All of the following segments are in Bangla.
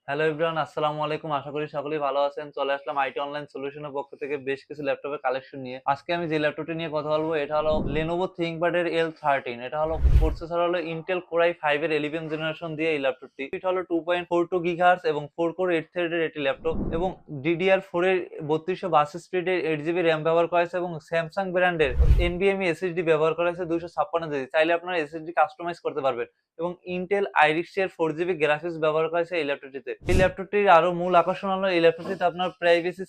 হ্যালো এভরিওয়ান, আসসালামু আলাইকুম। আশা করি সকলেই ভালো আছেন। চলে আসলাম আইটি অনলাইন সলিউশনের পক্ষ থেকে বেশ কিছু ল্যাপটপের কালেকশন নিয়ে। আজকে আমি যে ল্যাপটপটি নিয়ে কথা বলবো এটা হলো Lenovo ThinkPad এর L13। এটা হলো প্রসেসর হলো Intel Core i5 এর 11th জেনারেশন দিয়ে এই ল্যাপটপটি। এটা হলো 2.42 GHz এবং 4 কোর 8 থ্রেডের একটি ল্যাপটপ এবং DDR4 এর 3262 স্পিডের 8GB RAM ব্যবহার করা হয়েছে এবং Samsung ব্র্যান্ডের NVMe SSD ব্যবহার করা হয়েছে 256 GB। চাইলে আপনারা SSD কাস্টমাইজ করতে পারবেন। এবং ইন্টেল আইরিশ এর 4GB গ্রাফিক্স ব্যবহার করা হয়েছে এই ল্যাপটপটিতে। এই ল্যাপটপটির আরো মূল আকর্ষণ হলো এই ল্যাপটপটিতে আপনার প্রাইভেসি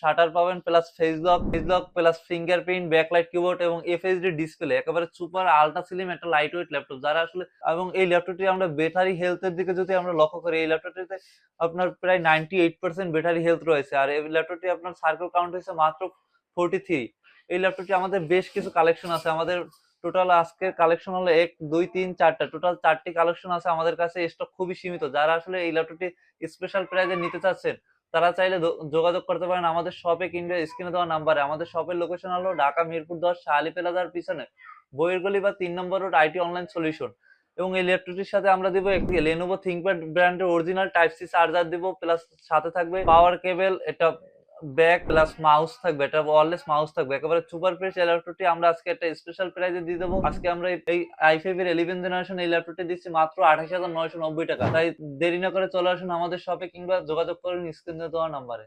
শাটার পাবেন, plus face lock plus fingerprint, backlight keyboard এবং এফএইচডি ডিসপ্লে। একেবারে সুপার আল্ট্রা স্লিম একটা লাইট ওয়েট ল্যাপটপ যারা আসলে। এবং এই ল্যাপটপটি আমরা ব্যাটারি হেলথের দিকে যদি আমরা লক্ষ্য করি, এই ল্যাপটপটিতে আপনার প্রায় 98% ব্যাটারি হেলথ রয়েছে। আর এই ল্যাপটপটি আপনার সার্কেল কাউন্ট হয়েছে মাত্র 43। এই ল্যাপটপটি আমাদের বেশ কিছু কালেকশন আছে। আমাদের টোটাল আজকের কালেকশন হলো 1 2 3 4টা, টোটাল 4টি কালেকশন আছে আমাদের কাছে। স্টক খুবই সীমিত। যারা আসলে এই ল্যাপটপটি স্পেশাল প্রাইজে নিতে চাচ্ছেন তারা চাইলে যোগাযোগ করতে পারেন আমাদের শপে কিংবা স্ক্রিনে দেওয়া নাম্বারে। আমাদের শপের লোকেশন হলো ঢাকা মিরপুর 10 শাহ প্লাজার পিছনে বইয়ের গলি বা 3 নম্বর রোড, আইটি অনলাইন সলিউশন। এবং এই ল্যাপটপটির সাথে আমরা দিব একটি Lenovo ThinkPad ব্র্যান্ডের অরিজিনাল টাইপ সি চার্জার দিব, প্লাস সাথে থাকবে পাওয়ার কেবল, এটা ব্যাক প্লাস মাউস থাকবে, এটা ওয়্যারলেস মাউস থাকবে। একেবারে সুপার ফ্রেশ এই ল্যাপটপটি আমরা আজকে একটা স্পেশাল প্রাইজে দিয়ে দেবো। আজকে আমরা এই i5 এর 11 জেনারেশন এই ল্যাপটপটি দিচ্ছি মাত্র 28,990 টাকা। তাই দেরি না করে চলে আসুন আমাদের শপে কিংবা যোগাযোগ করুন স্ক্রিনে দেওয়া নাম্বারে।